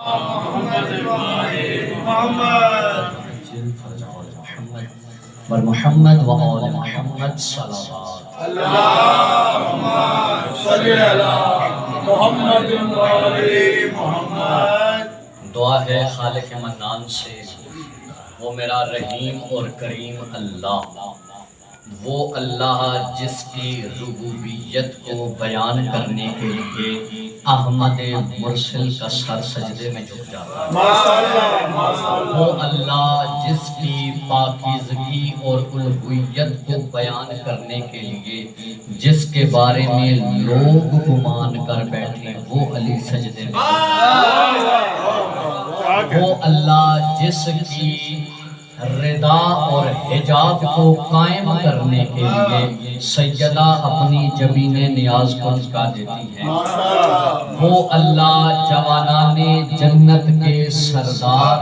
محمد و آل محمد صلوات اللہم صلی علی محمد و آل محمد۔ دعا ہے خالق منان سے، وہ میرا رحیم اور کریم اللہ، وہ اللہ جس کی ربوبیت کو بیان کرنے کے لیے احمد مرسل کا سر سجدے میں جھک جاتا ہے، وہ اللہ جس کی پاکیزگی اور الوہیت کو بیان کرنے کے لیے جس کے بارے میں لوگ گمان کر بیٹھے وہ علی سجدے میں، وہ اللہ جس کی رضا اور حجاب کو قائم کرنے کے لیے سیدہ اپنی جبین نیاز کو جھکا دیتی ہیں، وہ اللہ جوانان جنت کے سردار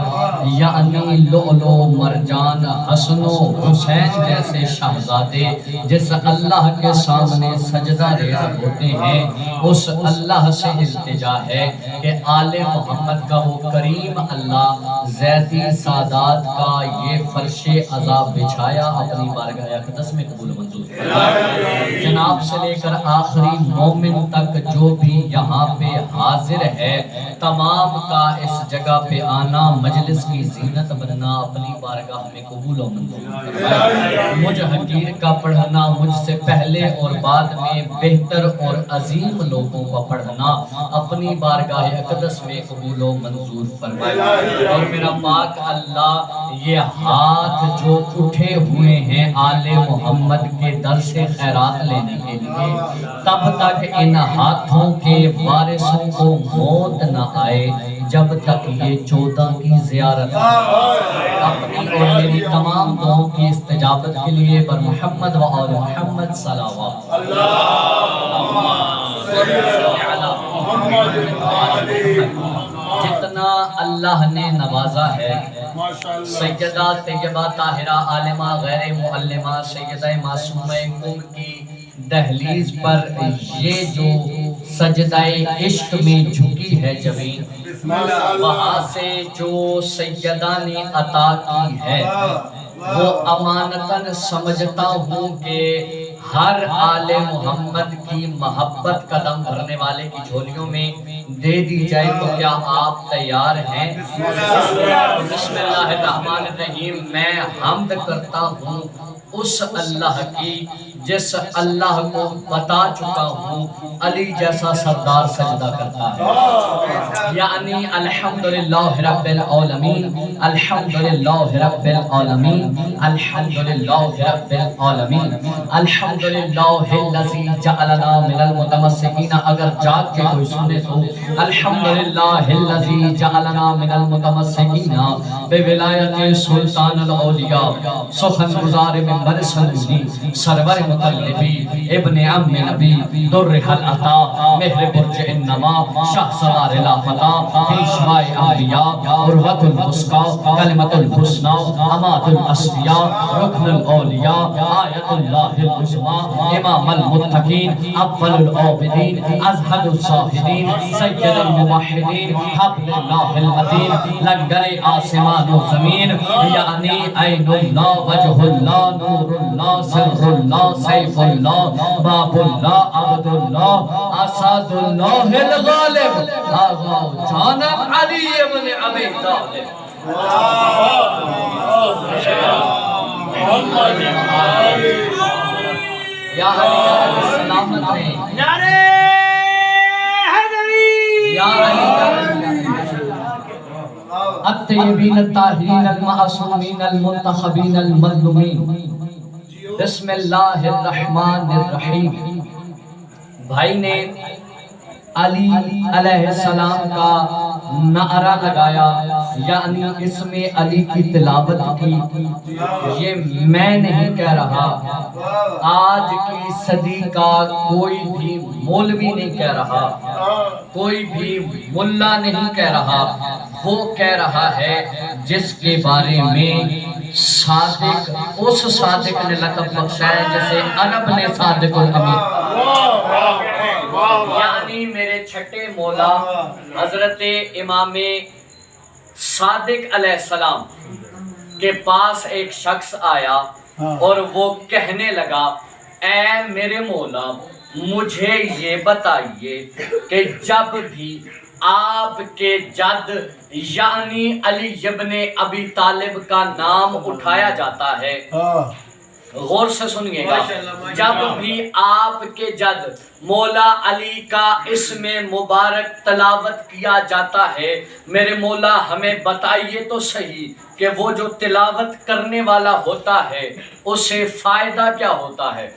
یعنی لؤلؤ مرجان حسن و حسین جیسے شہزادے جس اللہ کے سامنے سجدہ ریز ہوتے ہیں، اس اللہ سے التجا ہے کہ آل محمد کا وہ کریم اللہ زیدی سادات کا یہ فرش عذاب بچھایا اپنی بارگاہ اقدس میں قبول منظور جناب سے لے کر آخری مومن تک جو بھی یہاں پہ حاضر ہے تمام کا اس جگہ پہ آنا مجلس کی زینت بننا اپنی بارگاہ میں قبول و منظور مجھ حقیر کا پڑھنا مجھ سے پہلے اور بعد میں بہتر اور عظیم لوگوں کا پڑھنا اپنی بارگاہ اقدس میں قبول و منظور فرمائے، اور میرا پاک اللہ یہ ہاتھ جو اٹھے ہوئے ہیں آل محمد کے در سے خیرات لینے کے لیے تب تک ان ہاتھوں کے وارثوں کو موت نہ آئے جب تک یہ 14 کی زیارت اپنی اور میری تمام دعاؤں کی استجابت کے لیے بر محمد و آل محمد صلوات اللہم صلی علی محمد و آل محمد۔ جتنا اللہ نے نوازا ہے سیدہ طیبہ طاہرہ عالمہ غیر معلمہ سیدہ معصومہ کم کی دہلیز پر یہ جو سجدہ عشق میں جھکی ہے جبین وہاں سے جو سیدہ نے عطا کی ہے وہ امانتاً سمجھتا ہوں کہ ہر آل محمد کی محبت قدم بھرنے والے کی جھولیوں میں دے دی جائے تو کیا آپ تیار ہیں؟ بسم اللہ الرحمن الرحیم۔ میں حمد کرتا ہوں اس اللہ کی جس اللہ کو بتا چکا ہوں علی جیسا سردار سجدہ کرتا ہے، یعنی الحمدللہ رب العالمین، الحمدللہ رب العالمین، الحمدللہ رب العالمین، الحمدللہ الذی جعلنا من المتمسکین۔ اگر جاگ کے کوئی سنے تو الحمدللہ الذی جعلنا من المتمسکین بولایت سلطان الاولیاء سخن گزار منبر سنودی سرور مطلبی ابن عم نبی در حل عطا مہر برج انما شاہ سوار لافتہ پیشوائے انبیاء عروت الوثقی کلمت الحسنی عماد الاسفیاء رکن الاولیاء آیت اللہ العظمی امام المتقین اول العابدین ازہد الزاہدین سید الموحدین حبل اللہ المتین لنگر آسمان و زمین یعنی عین اللہ وجہ اللہ نور اللہ سر اللہ سیف اللہ باب اللہ عبد اللہ اسد اللہ الغالب آغا جانب علی ابن ابی طالب یا علی سلامت رہیں یا علی الطیبین الطاہرین المعصومین المنتخبین المظلومین۔ بسم اللہ الرحمن الرحیم۔ بھائی نے علی علیہ السلام کا نعرہ لگایا یعنی اس میں علی کی تلاوت کی، یہ میں نہیں کہہ رہا، آج کی صدی کا کوئی بھی مولوی نہیں کہہ رہا، کوئی بھی ملا نہیں کہہ رہا، وہ کہہ رہا ہے جس کے بارے میں صادق اس صادق نے لقب بخشا ہے جسے عرب نے صادق الامین، یعنی میرے چھٹے مولا حضرت امام صادق علیہ السلام کے پاس ایک شخص آیا اور وہ کہنے لگا اے میرے مولا مجھے یہ بتائیے کہ جب بھی آپ کے جد یعنی علی ابن ابی طالب کا نام اٹھایا جاتا ہے، غور سے سنیے گا، جب بھی آپ کے جد مولا علی کا اسم مبارک تلاوت کیا جاتا ہے، میرے مولا ہمیں بتائیے تو صحیح کہ وہ جو تلاوت کرنے والا ہوتا ہے اسے فائدہ کیا ہوتا ہے؟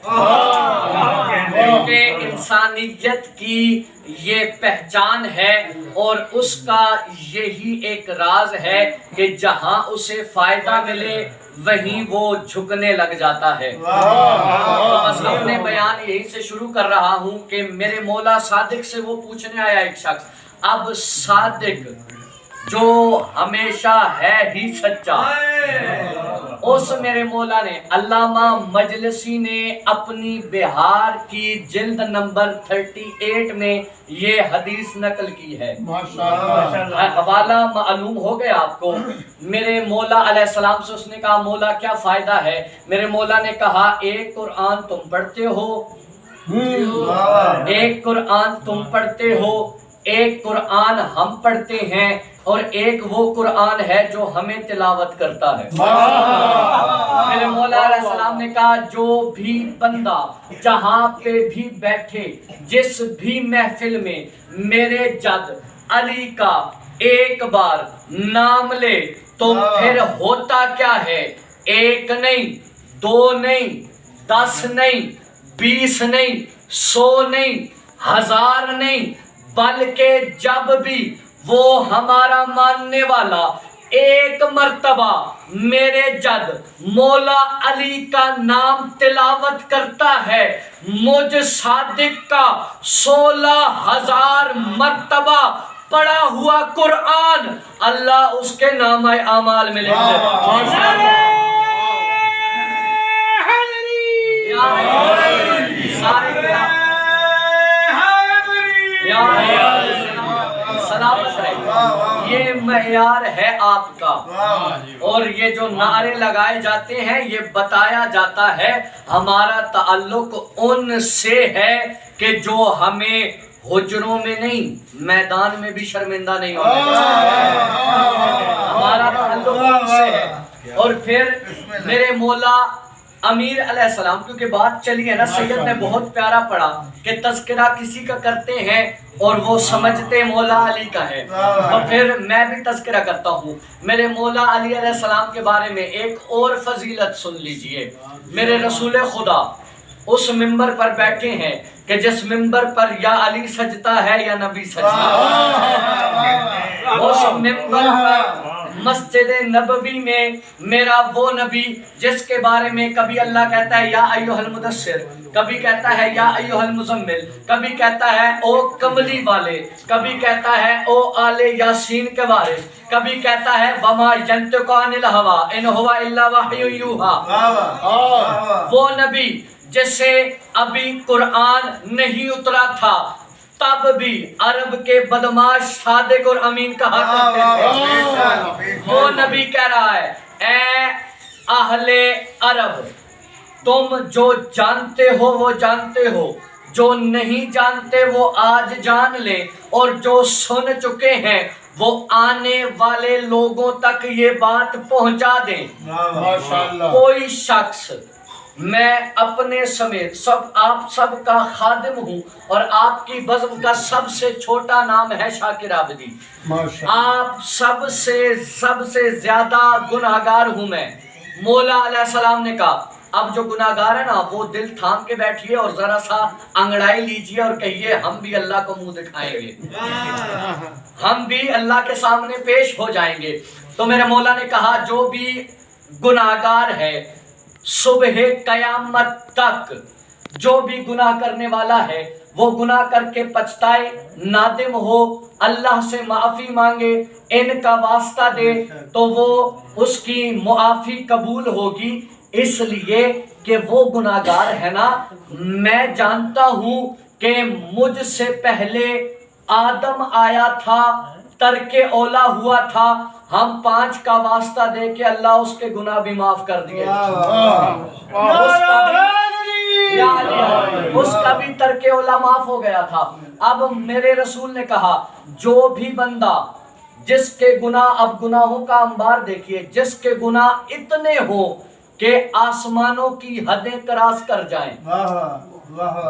کیونکہ انسانیت کی یہ پہچان ہے اور اس کا یہی ایک راز ہے کہ جہاں اسے فائدہ ملے وہیں وہ جھکنے لگ جاتا ہے۔ تو بس اپنے بیان یہی سے شروع کر رہا ہوں کہ میرے مولا صادق سے وہ پوچھنے آیا ایک شخص، اب صادق جو ہمیشہ ہے ہی سچا، اس میرے مولا نے علامہ مجلسی نے اپنی بہار کی جلد نمبر 38 میں یہ حدیث نقل کی ہے۔ حوالہ معلوم ہو گیا آپ کو۔ میرے مولا علیہ السلام سے اس نے کہا مولا کیا فائدہ ہے؟ میرے مولا نے کہا ایک قرآن تم پڑھتے ہو، ایک قرآن تم پڑھتے ہو، ایک قرآن ہم پڑھتے ہیں، اور ایک وہ قرآن ہے جو ہمیں تلاوت کرتا ہے۔ میرے مولا علیہ السلام نے کہا جو بھی بندہ جہاں پہ بھی بیٹھے، جس بھی محفل میں میرے جد علی کا ایک بار نام لے تو پھر ہوتا کیا ہے؟ ایک نہیں، دو نہیں، 10 نہیں، 20 نہیں، 100 نہیں، 1000 نہیں، بلکہ جب بھی وہ ہمارا ماننے والا ایک مرتبہ میرے جد مولا علی کا نام تلاوت کرتا ہے، مجھ صادق کا 16,000 مرتبہ پڑھا ہوا قرآن اللہ اس کے نامہ اعمال میں لکھ دے۔ سلامت رہے، یہ معیار ہے آپ کا، اور یہ جو نعرے لگائے جاتے ہیں یہ بتایا جاتا ہے ہمارا تعلق ان سے ہے کہ جو ہمیں حجروں میں نہیں میدان میں بھی شرمندہ نہیں ہونے دیتے، ہمارا تعلق ان سے ہے۔ اور پھر میرے مولا امیر علیہ السلام، کیونکہ بات چلی ہے نا، سید نے بہت پیارا پڑھا کہ تذکرہ کسی کا کرتے ہیں اور وہ سمجھتے مولا علی کا ہے، تو پھر میں بھی تذکرہ کرتا ہوں میرے مولا علی علیہ السلام کے بارے میں۔ ایک اور فضیلت سن لیجئے، میرے رسول خدا اس ممبر پر بیٹھے ہیں کہ جس ممبر پر یا علی سجتا ہے یا نبی سجتا ہے، اس ممبر پر مسجد نبوی میں میرا وہ نبی جس کے بارے میں کبھی اللہ کہتا ہے یا ایھا المدثر، کبھی کہتا ہے یا ایھا المزمل، کبھی کہتا ہے او کملی والے، کبھی کہتا ہے او آل یاسین کے وارث، کبھی کہتا ہے وما ینطق عن الہوی ان ھو الا وحی یوحی، وہ نبی جس سے ابھی قرآن نہیں اترا تھا تب بھی عرب کے بدماش صادق اور امین کہا کرتے تھے۔ وہ نبی کہہ رہا ہے اے اہل عرب، تم جو جانتے ہو وہ جانتے ہو، جو نہیں جانتے وہ آج جان لیں، اور جو سن چکے ہیں وہ آنے والے لوگوں تک یہ بات پہنچا دیں۔ کوئی شخص، میں اپنے سمیت آپ سب کا خادم ہوں اور آپ کی بزم کا سب سے چھوٹا نام ہے شاکر عابدی، آپ سب سے زیادہ گناہگار ہوں میں۔ مولا علیہ السلام نے کہا اب جو گناہگار ہے نا وہ دل تھام کے بیٹھیے اور ذرا سا انگڑائی لیجئے اور کہیے ہم بھی اللہ کو منہ دکھائیں گے، ہم بھی اللہ کے سامنے پیش ہو جائیں گے۔ تو میرے مولا نے کہا جو بھی گناہگار ہے صبح قیامت تک، جو بھی گناہ کرنے والا ہے وہ گناہ کر کے پچھتائے، نادم ہو، اللہ سے معافی مانگے، ان کا واسطہ دے تو وہ اس کی معافی قبول ہوگی، اس لیے کہ وہ گناہگار ہے نا، میں جانتا ہوں کہ مجھ سے پہلے آدم آیا تھا، ترک اولا ہوا تھا، ہم 5 کا واسطہ دے کے اللہ اس کے گناہ بھی معاف کر دیے، اس کا بھی ترک اولا معاف ہو گیا تھا۔ اب میرے رسول نے کہا جو بھی بندہ جس کے گناہ، اب گناہوں کا انبار دیکھیے، جس کے گناہ اتنے ہو کہ آسمانوں کی حدیں کراس کر جائیں،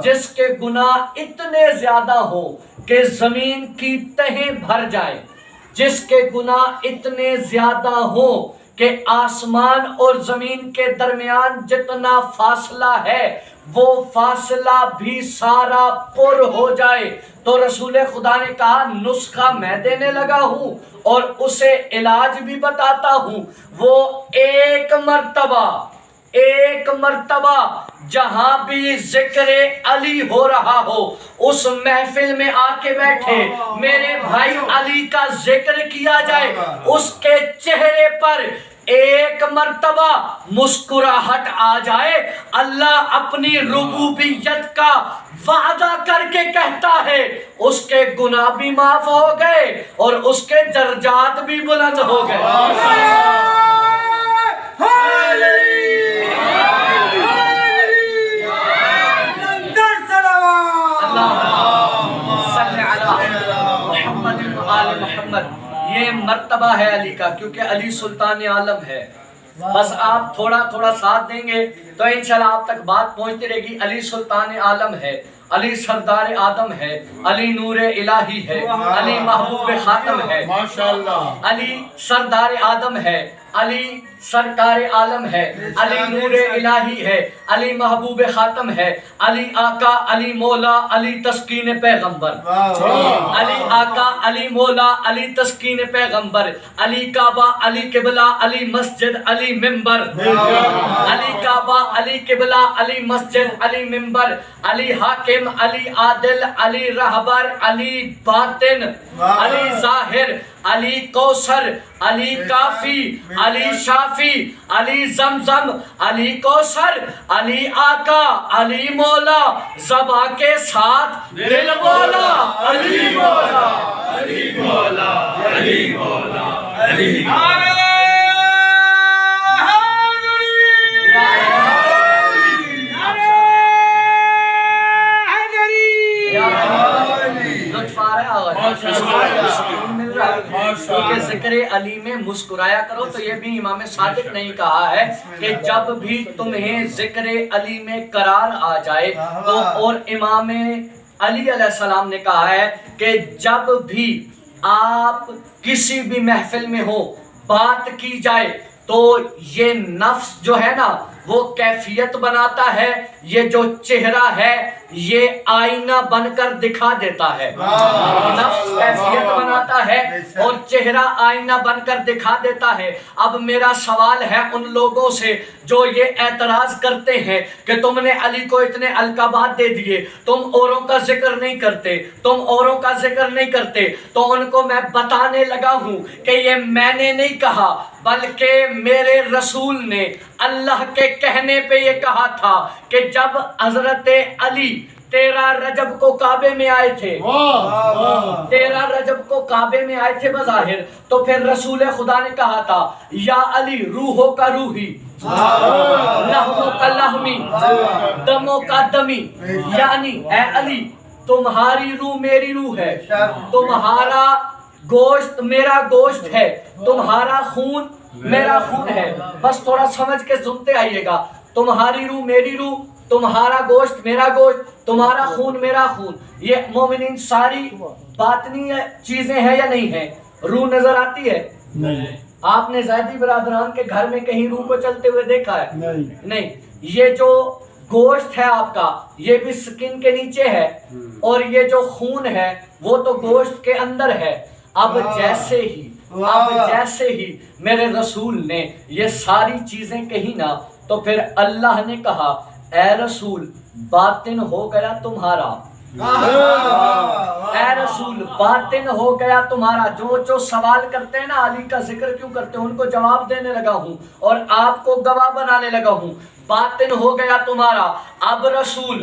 جس کے گناہ اتنے زیادہ ہو کہ زمین کی تہیں بھر جائیں، جس کے گناہ اتنے زیادہ ہو کہ آسمان اور زمین کے درمیان جتنا فاصلہ ہے وہ فاصلہ بھی سارا پر ہو جائے، تو رسول خدا نے کہا نسخہ میں دینے لگا ہوں اور اسے علاج بھی بتاتا ہوں۔ وہ ایک مرتبہ جہاں بھی ذکر علی ہو رہا ہو اس محفل میں آ کے بیٹھے، میرے بھائی علی کا ذکر کیا جائے، اس کے چہرے پر ایک مرتبہ مسکراہٹ آ جائے، اللہ اپنی ربوبیت کا وعدہ کر کے کہتا ہے اس کے گناہ بھی معاف ہو گئے اور اس کے درجات بھی بلند ہو گئے۔ محمد، یہ مرتبہ ہے علی کا، کیونکہ علی سلطان عالم ہے۔ بس آپ تھوڑا تھوڑا ساتھ دیں گے تو انشاءاللہ آپ تک بات پہنچتی رہے گی۔ علی سلطان عالم ہے، علی سردار آدم ہے، علی نور الہی ہے، علی محبوب خاتم ہے، ماشاءاللہ، علی سردار آدم ہے، علی سرکار عالم ہے، علی نور الہی ہے، علی محبوب خاتم ہے، علی آقا، علی مولا، علی تسکین پیغمبر، علی آقا، علی مولا، علی تسکین پیغمبر، علی کعبہ، علی قبلہ، علی مسجد، علی منبر، علی کعبہ، علی قبلہ، علی مسجد، علی منبر، علی حاکم، علی عادل، علی رہبر، علی باطن، علی ظاہر، علی کوثر، علی کافی، علی شافی، علی زمزم، علی کوثر، علی آقا، علی مولا، زبا کے ساتھ دل بولا، علی مولا، علی مولا، علی مولا، علی مولا۔ کیونکہ ذکر علی میں مسکرایا کرو، تو یہ بھی امام صادق نے کہا ہے کہ جب بھی تمہیں ذکر علی میں قرار آ جائے تو، اور امام علی علیہ السلام نے کہا ہے کہ جب بھی آپ کسی بھی محفل میں ہو بات کی جائے تو یہ نفس جو ہے نا وہ کیفیت بناتا ہے، یہ جو چہرہ ہے یہ آئینہ بن کر دکھا دیتا ہے، نفس کیفیت بناتا ہے اور چہرہ آئینہ بن کر دکھا دیتا ہے۔ اب میرا سوال ہے ان لوگوں سے جو یہ اعتراض کرتے ہیں کہ تم نے علی کو اتنے القابات دے دیے، تم اوروں کا ذکر نہیں کرتے، تم اوروں کا ذکر نہیں کرتے، تو ان کو میں بتانے لگا ہوں کہ یہ میں نے نہیں کہا بلکہ میرے رسول نے اللہ کے کہنے پہ یہ کہا تھا کہ جب حضرت علی 13 رجب کو کعبے میں آئے تھے، 13 رجب کو کعبے میں آئے تھے بظاہر، تو پھر رسول خدا نے کہا تھا یا علی روحوں کا روحی، لحموں کا لحمی، دموں کا دمی، یعنی اے علی تمہاری روح میری روح ہے، تمہارا گوشت میرا گوشت ہے، تمہارا خون میرا خون ہے۔ بس تھوڑا سمجھ کے سنتے آئیے گا، تمہاری روح میری روح، تمہارا گوشت میرا گوشت، تمہارا خون میرا خون۔ یہ مومنین ساری باطنی چیزیں ہیں یا نہیں ہیں؟ روح نظر آتی ہے؟ آپ نے زیدی برادران کے گھر میں کہیں روح کو چلتے ہوئے دیکھا ہے؟ نہیں۔ یہ جو گوشت ہے آپ کا یہ بھی سکن کے نیچے ہے، اور یہ جو خون ہے وہ تو گوشت کے اندر ہے۔ اب جیسے ہی میرے رسول نے یہ ساری چیزیں کہی نا، تو پھر اللہ نے کہا اے رسول باطن ہو گیا تمہارا، اے رسول باطن ہو گیا تمہارا۔ جو سوال کرتے ہیں نا علی کا ذکر کیوں کرتے ہیں ان کو جواب دینے لگا ہوں اور آپ کو گواہ بنانے لگا ہوں۔ باطن ہو گیا تمہارا، اب رسول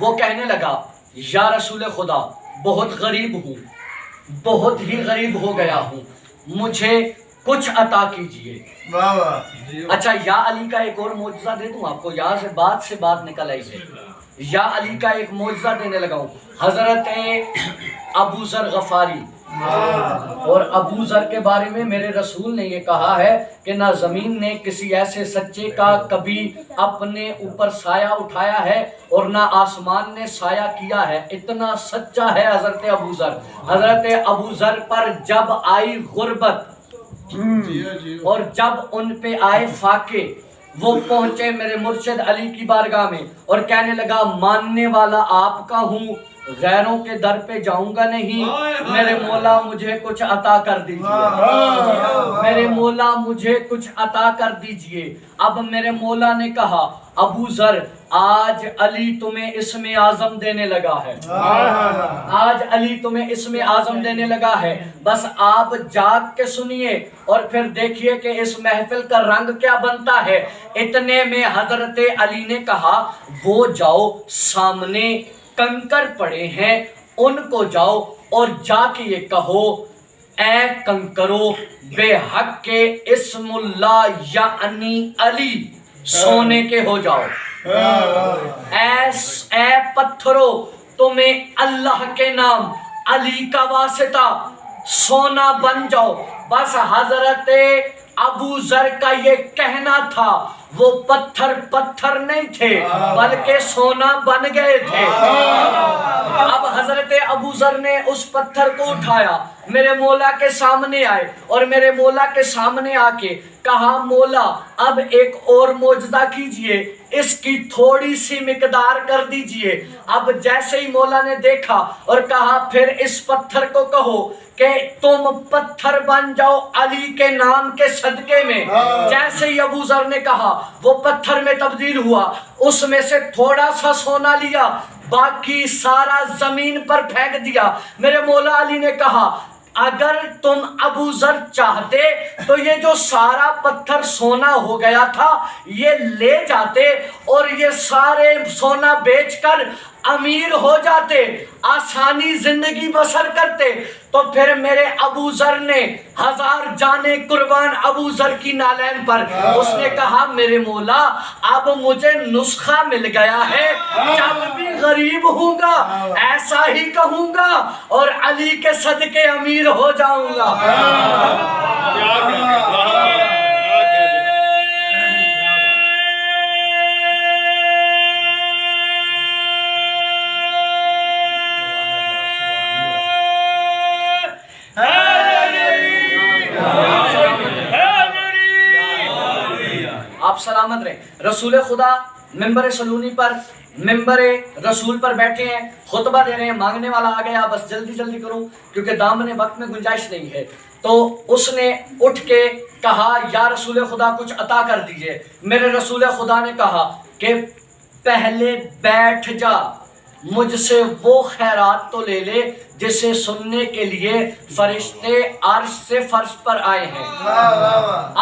وہ کہنے لگا یا رسول خدا بہت غریب ہوں، بہت ہی غریب ہو گیا ہوں، مجھے کچھ عطا کیجئے۔ اچھا یا علی کا ایک اور معجزہ دے دوں آپ کو، یہاں سے بات نکل آئی ہے۔ یا علی کا ایک معجزہ دینے لگا ہوں۔ حضرت ابو ذر غفاری، اور ابو ذر کے بارے میں میرے رسول نے یہ کہا ہے کہ نہ زمین نے کسی ایسے سچے کا کبھی اپنے اوپر سایہ اٹھایا ہے اور نہ آسمان نے سایہ کیا ہے، اتنا سچا ہے حضرت ابو ذر۔ حضرت ابو ذر پر جب آئی غربت اور جب ان پہ آئے فاقے، وہ پہنچے میرے مرشد علی کی بارگاہ میں اور کہنے لگا ماننے والا آپ کا ہوں، غیروں کے در پہ جاؤں گا نہیں، میرے مولا مجھے کچھ عطا کر دیجئے، میرے مولا مجھے کچھ عطا کر دیجئے۔ اب میرے مولا نے کہا ابو ذر آج علی تمہیں اسم اعظم دینے لگا ہے، آج علی تمہیں اسم اعظم دینے لگا ہے، بس آپ جاگ کے سنیے اور پھر دیکھیے کہ اس محفل کا رنگ کیا بنتا ہے۔ اتنے میں حضرت علی نے کہا وہ جاؤ سامنے کنکر پڑے ہیں ان کو جاؤ اور جا کے یہ کہو اے کنکرو بے حق کے اسم اللہ یعنی علی سونے کے ہو جاؤ، اے پتھرو تمہیں اللہ کے نام علی کا واسطہ سونا بن جاؤ۔ بس حضرت ابو ذر کا یہ کہنا تھا، وہ پتھر نہیں تھے بلکہ سونا بن گئے تھے۔ اب حضرت ابو ذر نے اس پتھر کو اٹھایا، میرے مولا کے سامنے آئے اور میرے مولا کے سامنے آ کے کہا مولا اب ایک اور معجزہ کیجئے، اس کی تھوڑی سی مقدار کر دیجئے۔ اب جیسے ہی مولا نے دیکھا اور کہا پھر اس پتھر کو کہو کہ تم پتھر بن جاؤ علی کے نام کے صدقے میں۔ جیسے ہی ابو ذر نے کہا وہ پتھر میں تبدیل ہوا، اس میں سے تھوڑا سا سونا لیا، باقی سارا زمین پر پھینک دیا۔ میرے مولا علی نے کہا اگر تم ابو ذر چاہتے تو یہ جو سارا پتھر سونا ہو گیا تھا یہ لے جاتے اور یہ سارے سونا بیچ کر امیر ہو جاتے، آسانی زندگی بسر کرتے۔ تو پھر میرے ابو ذر نے 1000 جانیں قربان ابو ذر کی نالین پر، اس نے کہا میرے مولا اب مجھے نسخہ مل گیا ہے، جب بھی غریب ہوں گا ایسا ہی کہوں گا اور علی کے صدقے امیر ہو جاؤں گا۔ آپ سلامت رہیں۔ رسول خدا ممبر سلونی پر، ممبر رسول پر بیٹھے ہیں، خطبہ دے رہے ہیں، مانگنے والا آ گیا، بس جلدی جلدی کروں کیونکہ دامن وقت میں گنجائش نہیں ہے۔ تو اس نے اٹھ کے کہا یا رسول خدا کچھ عطا کر دیجئے۔ میرے رسول خدا نے کہا کہ پہلے بیٹھ جا، مجھ سے وہ خیرات تو لے لے جسے سننے کے لیے فرشتے عرش سے فرش پر آئے ہیں۔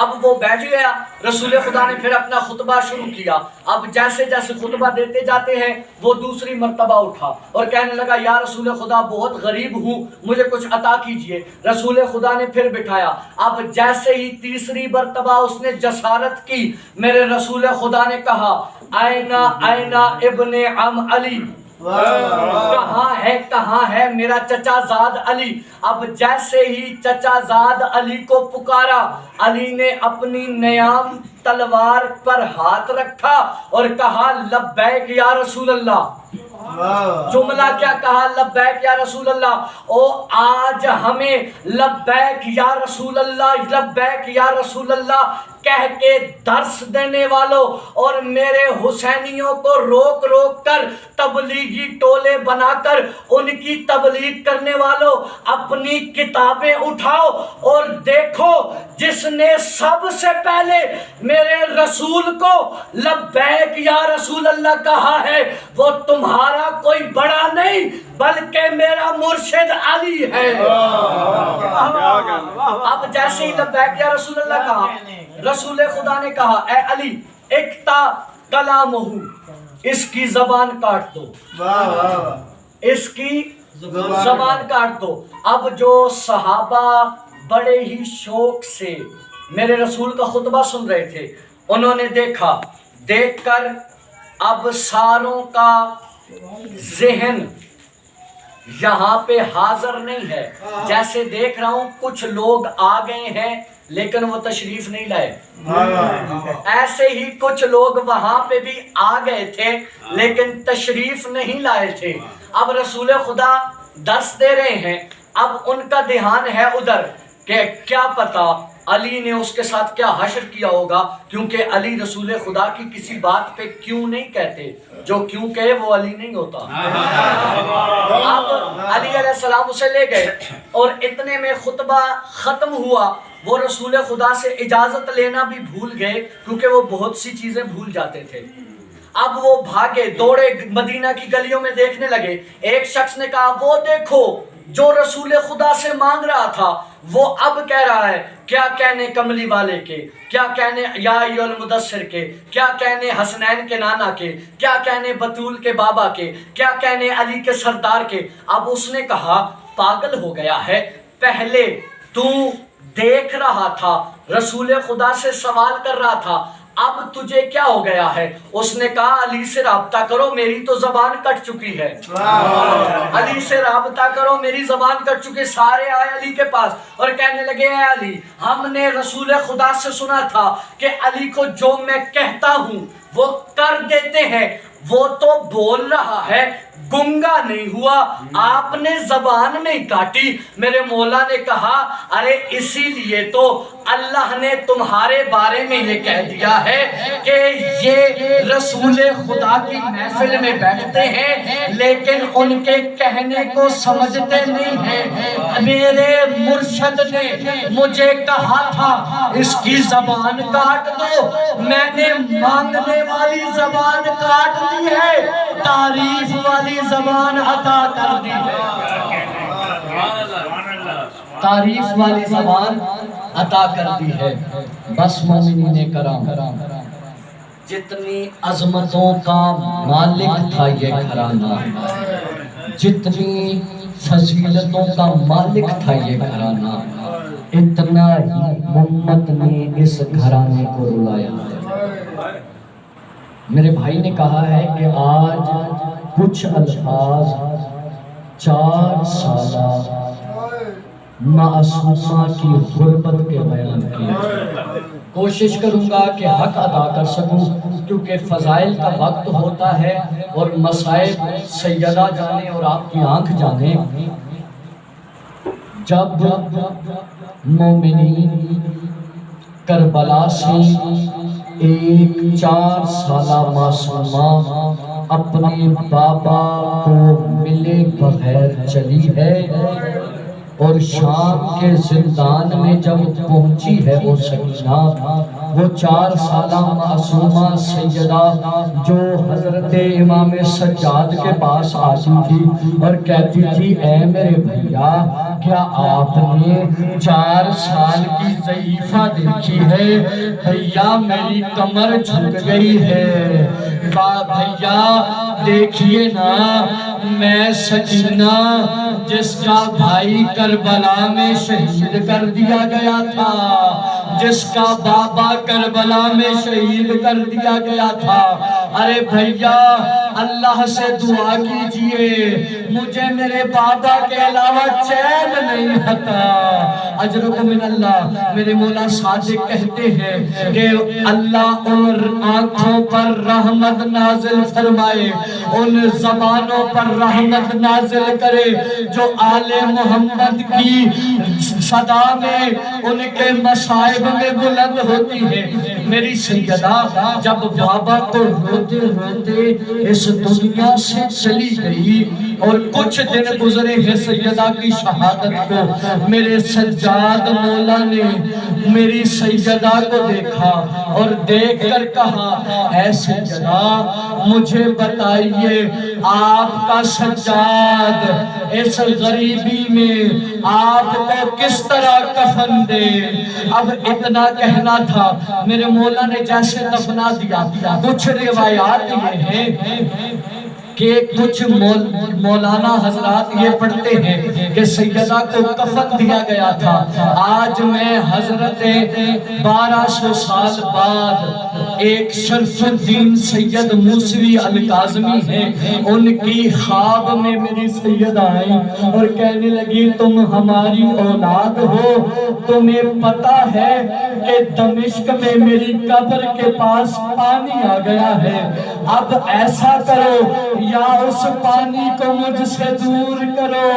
اب وہ بیٹھ گیا، رسول خدا نے پھر اپنا خطبہ شروع کیا۔ اب جیسے جیسے خطبہ دیتے جاتے ہیں وہ دوسری مرتبہ اٹھا اور کہنے لگا یا رسول خدا بہت غریب ہوں، مجھے کچھ عطا کیجئے۔ رسول خدا نے پھر بٹھایا۔ اب جیسے ہی تیسری مرتبہ اس نے جسارت کی، میرے رسول خدا نے کہا آئینہ آئینہ ابن عم علی، کہاں ہے میرا چچا زاد علی۔ اب جیسے ہی چچا زاد علی کو پکارا، علی نے اپنی نیام تلوار پر ہاتھ رکھا اور کہا لبیک یا رسول اللہ۔ جملہ کیا کہا؟ لبیک یا رسول اللہ۔ او آج ہمیں لبیک یا رسول اللہ، لبیک یا رسول اللہ کہہ کے درس دینے والوں اور میرے حسینیوں کو روک روک کر تبلیغی ٹولے بنا کر ان کی تبلیغ کرنے والوں، اپنی کتابیں اٹھاؤ اور دیکھو جس نے سب سے پہلے میرے رسول کو لبیک یا رسول اللہ کہا ہے وہ تمہارا کوئی بڑا نہیں بلکہ میرا مرشد علی ہے۔ اب جیسے ہی لبیک یا رسول اللہ کہا، رسول خدا نے کہا اے علی اکتا کلامہ، اس کی زبان کاٹ دو، واہ واہ واہ، اس کی زبان کاٹ دو۔ اب جو صحابہ بڑے ہی شوق سے میرے رسول کا خطبہ سن رہے تھے، انہوں نے دیکھا، دیکھ کر اب ساروں کا ذہن یہاں پہ حاضر نہیں ہے۔ جیسے دیکھ رہا ہوں کچھ لوگ آ گئے ہیں لیکن وہ تشریف نہیں لائے، ایسے ہی کچھ لوگ وہاں پہ بھی آ گئے تھے لیکن تشریف نہیں لائے تھے۔ اب رسول خدا درس دے رہے ہیں، اب ان کا دھیان ہے ادھر کہ کیا پتا علی نے اس کے ساتھ کیا حشر کیا ہوگا، کیونکہ علی رسول خدا کی کسی بات پہ کیوں نہیں کہتے، جو کیوں کہے وہ علی نہیں ہوتا۔ اب علی علیہ السلام اسے لے گئے اور اتنے میں خطبہ ختم ہوا، وہ رسول خدا سے اجازت لینا بھی بھول گئے کیونکہ وہ بہت سی چیزیں بھول جاتے تھے۔ اب وہ بھاگے دوڑے مدینہ کی گلیوں میں دیکھنے لگے، ایک شخص نے کہا وہ دیکھو جو رسول خدا سے مانگ رہا تھا وہ اب کہہ رہا ہے، کیا کہنے کملی والے کے، کیا کہنے یا ایھا المدثر کے، کیا کہنے حسنین کے نانا کے، کیا کہنے بطول کے بابا کے، کیا کہنے علی کے سردار کے۔ اب اس نے کہا پاگل ہو گیا ہے، پہلے تو دیکھ رہا تھا، رسول خدا سے سوال کر رہا تھا، اب تجھے کیا ہو گیا ہے؟ اس نے کہا علی سے رابطہ کرو، میری تو زبان کٹ چکی ہے، علی سے رابطہ کرو، میری زبان کٹ چکی ہے۔ سارے آئے علی کے پاس اور کہنے لگے اے علی، ہم نے رسول خدا سے سنا تھا کہ علی کو جو میں کہتا ہوں وہ کر دیتے ہیں، وہ تو بول رہا ہے، گنگا نہیں ہوا، آپ نے زبان نہیں کاٹی۔ میرے مولا نے کہا ارے اسی لیے تو اللہ نے تمہارے بارے میں یہ کہہ دیا ہے کہ یہ رسول خدا کی محفل میں بیٹھتے ہیں لیکن ان کے کہنے کو سمجھتے نہیں ہیں۔ میرے مرشد نے مجھے کہا تھا اس کی زبان کاٹ دو، میں نے مانگنے والی زبان کاٹ دی ہے، تعریف والی زبان عطا کر دی ہے، تعریف والی زبان عطا کر دی ہے۔ بس مومنین کرام، جتنی عظمتوں کا مالک تھا یہ گھرانہ، جتنی فضیلتوں کا مالک تھا یہ گھرانہ، اتنا ہی امت نے اس گھرانے کو رلایا ہے۔ میرے بھائی نے کہا ہے کہ آج کچھ الفاظ 4 سالہ معصومہ کی غربت کے بیان کیے، کوشش کروں گا کہ حق ادا کر سکوں کیونکہ فضائل کا وقت ہوتا ہے اور مصائب سیدہ جانے اور آپ کی آنکھ جانے۔ جب مومنین کربلا سے ایک 4 سالہ معصومہ اپنے بابا کو ملے بغیر چلی ہے اور شام کے زندان میں جب پہنچی ہے وہ سکینہ، وہ 4 سالہ معصومہ سیدہ جو حضرت امام سجاد کے پاس آتی تھی اور کہتی تھی اے میرے بھیا کیا آپ نے 4 سال کی ضعیفہ دیکھی ہے؟ بھیا میری کمر جھک گئی ہے، بھیا دیکھیے نا میں سکینہ جس کا بھائی کربلا میں شہید کر دیا گیا تھا، جس کا بابا کربلا میں شہید کر دیا گیا تھا، ارے بھیا اللہ سے دعا کیجئے مجھے میرے بابا کے علاوہ چین نہیں آتا۔ اجرکم من اللہ، میرے مولا صادق کہتے ہیں کہ اللہ ان آنکھوں پر رحمت نازل فرمائے، ان زبانوں پر رحمت نازل کرے جو آل محمد کی صدا میں ان کے مصائب میں بلند ہوتی ہے۔ میری سیدہ جب بابا کو روتے روتے اس دنیا سے چلی گئی اور کچھ دن گزرے ہیں سیدہ کی شہادت کو، میرے سجاد مولا نے میری سیدہ کو دیکھا اور دیکھ کر کہا اے سیدہ مجھے بتائیے آپ کا سجاد اس غریبی میں آپ کو کس طرح کفن دے۔ اب اتنا کہنا تھا، میرے مولا نے جیسے دفنا دیا۔ کچھ روایات یہ ہیں کہ کچھ مولانا حضرات یہ پڑھتے ہیں کہ سیدہ کو کفن دیا گیا تھا۔ آج میں حضرت 1200 سال بعد ایک شرف الدین سید موسوی الکاظمی ہیں، ان کی خواب میں میری سیدہ آئی اور کہنے لگی تم ہماری اولاد ہو، تمہیں پتا ہے کہ دمشق میں میری قبر کے پاس پانی آ گیا ہے، اب ایسا کرو یا اس پانی کو مجھ سے دور کرو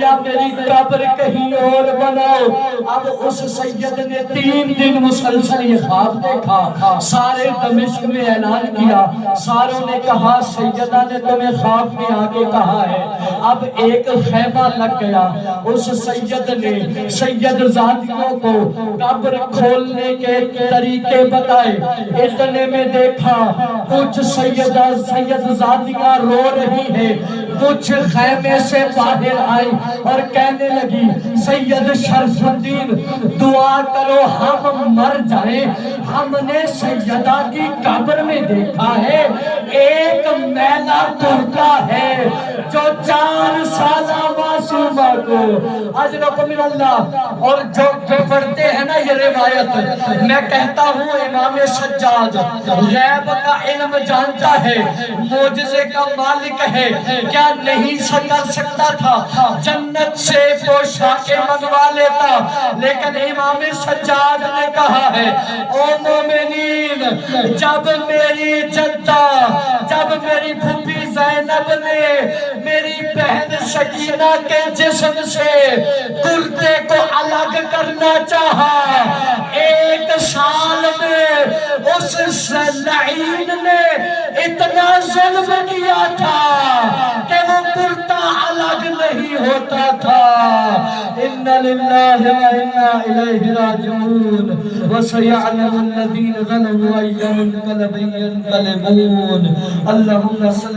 یا میری قبر کہیں اور بناؤ۔ اب اس سید نے 3 دن مسلسل یہ خواب دیکھا، سارے دمشق میں اعلان کیا، ساروں نے کہا سیدہ نے تمہیں خواب میں آگے کہا ہے۔ اب ایک خیمہ لگ گیا، اس سید نے سید زادیوں کو قبر کھولنے کے طریقے بتائے۔ اتنے میں دیکھا کچھ سید زادیاں رو رہی ہے، کچھ خیمے سے باہر آئی اور کہنے لگی سید شرف الدین دعا کرو ہم مر جائیں، ہم نے سیدہ کی قبر میں دیکھا ہے ایک میلا کرتا ہے جو 4 سالہ معصومہ کو اجرک من اللہ۔ اور جو پڑھتے ہیں نا یہ روایت، میں کہتا ہوں امام سجاد غیب کا علم جانتا ہے، معجزے کا مالک ہے، کیا نہیں کر سکتا تھا جنت سے پوشاکیں منگوا لیتا، لیکن امام سجاد نے کہا ہے او مومنین جب میری جدہ، جب میری پھوپھی زینب نے میری بہن سکینہ کے جسم سے کرتے کو الگ کرنا چاہا، 1 سال میں اس لعین نے اتنا ظلم کیا تھا کہ وہ کرتا الگ نہیں ہوتا تھا۔ اِنَّ لِلَّهِ وَإِنَّا إِلَيْهِ رَاجِعُونَ وَسَيَعْلَمُ الَّذِينَ ظَلَمُوا أَيَّ مُنْقَلَبٍ يَنْقَلِبُونَ۔ اللهم صل